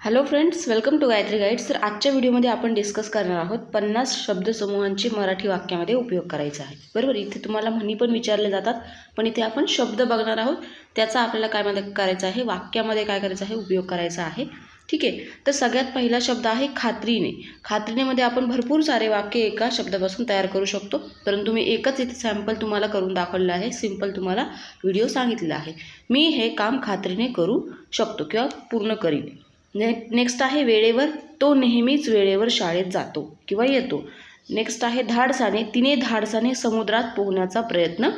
Hello friends, welcome to Gayatri guides. तर आजच्या व्हिडिओमध्ये आपण डिस्कस करणार आहोत 50 शब्दसमूहांचे मराठी वाक्यामध्ये उपयोग करायचा आहे. बरोबर, इथे तुम्हाला म्हणी पण विचारले जातात, पण इथे आपण शब्द बघणार आहोत. त्याचा आपल्याला काय करायचं आहे, वाक्यामध्ये काय करायचं आहे, उपयोग करायचा आहे. ठीक आहे. तर सगळ्यात पहिला शब्द आहे खात्रीने. खात्रीनेमध्ये आपण भरपूर सारे वाक्य एका शब्दापासून तयार करू शकतो, परंतु मी एकच इथे सॅम्पल तुम्हाला करून दाखवलेलं आहे. सिंपल तुम्हाला व्हिडिओ सांगितलेला आहे. मी हे काम खात्रीने करू शकतो किंवा पूर्ण करीन. नेक्स्ट आहे वेळेवर. तो नेहमीच वेळेवर शाळेत जातो किंवा येतो. नेक्स्ट आहे धाडसाने. तिने धाडसाने समुद्रात पोहण्याचा प्रयत्न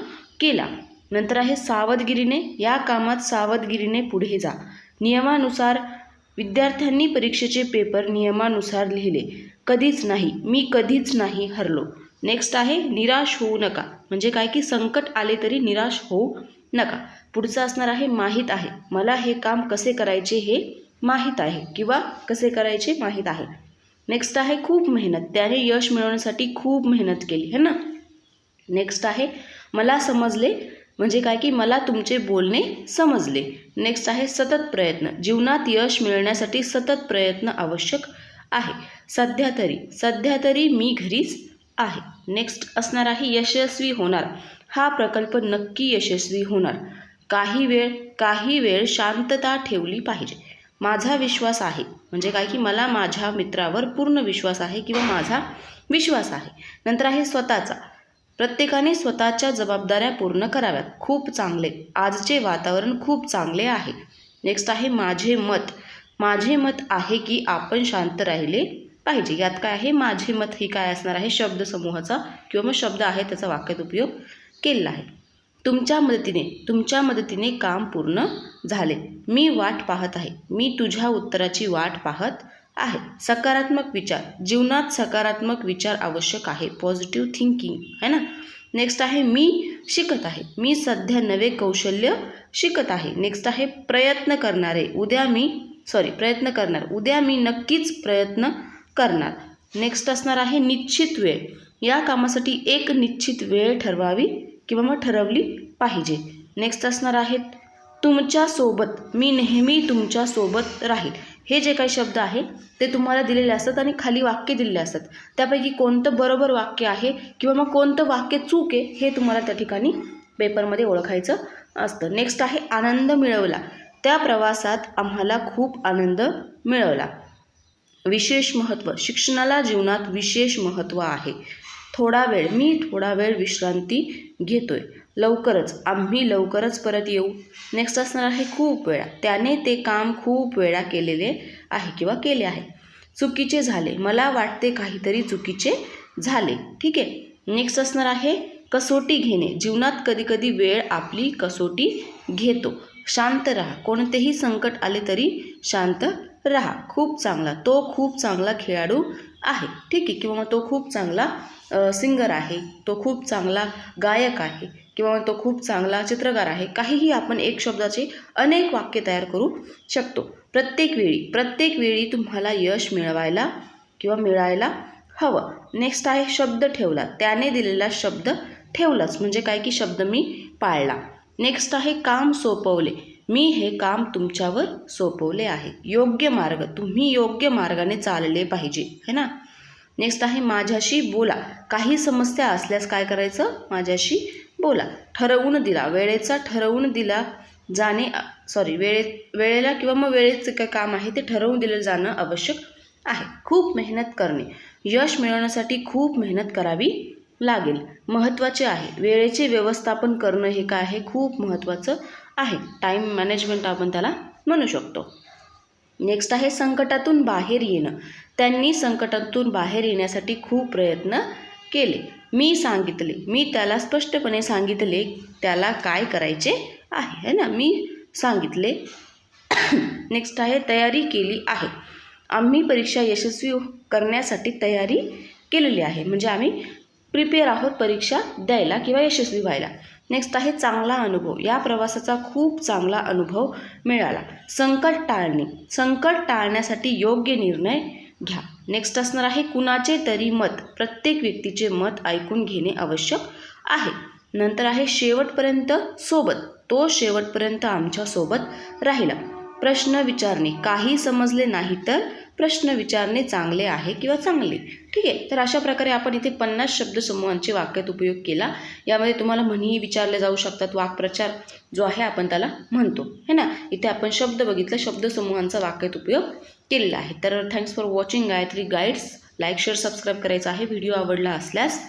केला. नंतर आहे सावधगिरीने. या कामात सावधगिरीने पुढे जा. नियमानुसार. विद्यार्थ्यांनी परीक्षेचे पेपर नियमानुसार लिहिले. कधीच नाही. मी कधीच नाही हरलो. नेक्स्ट आहे निराश होऊ नका. म्हणजे काय की संकट आले तरी निराश होऊ नका. पुढचं असणार आहे माहीत आहे. मला हे काम कसे करायचे हे माहीत आहे किंवा कसे करायचे माहीत आहे. नेक्स्ट आहे खूप मेहनत. त्याने यश मिळवण्यासाठी खूप मेहनत केली है ना. नेक्स्ट आहे मला समजले. म्हणजे काय की मला तुमचे बोलणे समजले. नेक्स्ट आहे सतत प्रयत्न. जीवनात यश मिळवण्यासाठी सतत प्रयत्न आवश्यक आहे. सध्या तरी मी घरीच आहे. नेक्स्ट असणार आहे यशस्वी होणार. हा प्रकल्प नक्की यशस्वी होणार. काही वेळ शांतता ठेवली पाहिजे. माझा विश्वास आहे. म्हणजे काय की मला माझ्या मित्रावर पूर्ण विश्वास आहे किंवा माझा विश्वास आहे. नंतर आहे स्वतःचा. प्रत्येकाने स्वतःच्या जबाबदाऱ्या पूर्ण कराव्यात. खूप चांगले. आजचे वातावरण खूप चांगले आहे. नेक्स्ट आहे माझे मत. माझे मत आहे की आपण शांत राहिले पाहिजे. यात काय आहे, माझे मत ही काय असणार आहे, शब्दसमूहाचा किंवा मग शब्द आहे त्याचा वाक्यात उपयोग केलेला आहे. तुमच्या मदतीने काम पूर्ण झाले. मी वाट पाहत आहे. मी तुझ्या उत्तराची वाट पाहत आहे. सकारात्मक विचार. जीवनात सकारात्मक विचार आवश्यक आहे. पॉझिटिव्ह थिंकिंग है ना. नेक्स्ट आहे मी शिकत आहे. मी सध्या नवे कौशल्य शिकत आहे. नेक्स्ट आहे प्रयत्न करणार. उद्या मी नक्कीच प्रयत्न करणार. नेक्स्ट असणार आहे निश्चित वेळ. या कामासाठी एक निश्चित वेळ ठरवावी किंवा मग ठरवली पाहिजे. नेक्स्ट असणार आहेत तुमच्यासोबत. मी नेहमी तुमच्यासोबत राहील. हे जे काही शब्द आहे ते तुम्हाला दिलेले असतात आणि खाली वाक्य दिलेले असतात. त्यापैकी कोणतं बरोबर वाक्य आहे किंवा मग कोणतं वाक्य चूक आहे हे तुम्हाला त्या ठिकाणी पेपरमध्ये ओळखायचं असतं. नेक्स्ट आहे आनंद मिळवला. त्या प्रवासात आम्हाला खूप आनंद मिळवला. विशेष महत्त्व. शिक्षणाला जीवनात विशेष महत्त्व आहे. मी थोडा वेळ विश्रांती घेतोय. आम्ही लवकरच परत येऊ. नेक्स्ट असणार आहे खूप वेळा. त्याने ते काम खूप वेळा केलेले आहे किंवा केले आहे. चुकीचे झाले. मला वाटते काहीतरी चुकीचे झाले. ठीक आहे. नेक्स्ट असणार आहे कसोटी घेणे. जीवनात कधी वेळ आपली कसोटी घेतो. शांत राहा. कोणतेही संकट आले तरी शांत राहा. तो खूप चांगला खेळाडू आहे. ठीक आहे. किंवा मग तो खूप चांगला सिंगर आहे. तो खूप चांगला गायक आहे किंवा तो खूप चांगला चित्रकार आहे. काहीही आपण एक शब्दाचे अनेक वाक्य तयार करू शकतो. प्रत्येक वेळी तुम्हाला यश मिळायला हवं. नेक्स्ट आहे शब्द ठेवला. त्याने दिलेला शब्द ठेवलाच. म्हणजे काय की शब्द मी पाळला. नेक्स्ट आहे काम सोपवले. मी हे काम तुमच्यावर सोपवले आहे. योग्य मार्ग. तुम्ही योग्य मार्गाने चालले पाहिजे है ना. नेक्स्ट आहे माझ्याशी बोला. काही समस्या असल्यास काय करायचं, माझ्याशी बोला. ठरवून दिला. वेळेला किंवा मग वेळेचं काय काम आहे ते ठरवून दिलं जाणं आवश्यक आहे. खूप मेहनत करणे. यश मिळवण्यासाठी खूप मेहनत करावी लागेल. महत्त्वाचे आहे. वेळेचे व्यवस्थापन करणं हे काय आहे, खूप महत्त्वाचं आहे. टाईम मॅनेजमेंट आपण त्याला म्हणू शकतो. नेक्स्ट आहे संकटातून बाहेर येणं. त्यांनी संकटातून बाहेर येण्यासाठी खूप प्रयत्न केले. मी त्याला स्पष्टपणे सांगितले त्याला काय करायचे आहे है ना. मी सांगितले. नेक्स्ट आहे तयारी केली आहे. आम्ही परीक्षा यशस्वी करण्यासाठी तयारी केलेली आहे. म्हणजे आम्ही प्रिपेअर आहोत परीक्षा द्यायला किंवा यशस्वी व्हायला. नेक्स्ट आहे चांगला अनुभव. या प्रवासाचा खूप चांगला अनुभव मिळाला. संकट टाळण्यासाठी योग्य निर्णय घ्या. नेक्स्ट असणार आहे कुणाचे तरी मत. प्रत्येक व्यक्तीचे मत ऐकून घेणे आवश्यक आहे. नंतर आहे शेवटपर्यंत सोबत. तो शेवटपर्यंत आमच्या सोबत राहिला. प्रश्न विचारणे, काही समजले नाही तर प्रश्न विचारणे चांगले आहे किंवा चांगले. ठीक आहे. तर अशा प्रकारे आपण इथे 50 शब्दसमूहांचे वाक्यात उपयोग केला. यामध्ये तुम्हाला म्हणीही विचारले जाऊ शकतात. वाक्प्रचार जो आहे आपण त्याला म्हणतो है ना. इथे आपण शब्द बघितला, शब्दसमूहांचा वाक्यात उपयोग केलेला आहे. तर thanks for watching Gayatri guides. Like share subscribe करायचं आहे. व्हिडिओ आवडला असल्यास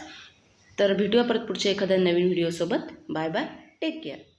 तर भेटूया परत पुढच्या एखाद्या नवीन व्हिडिओसोबत. Bye bye, take care.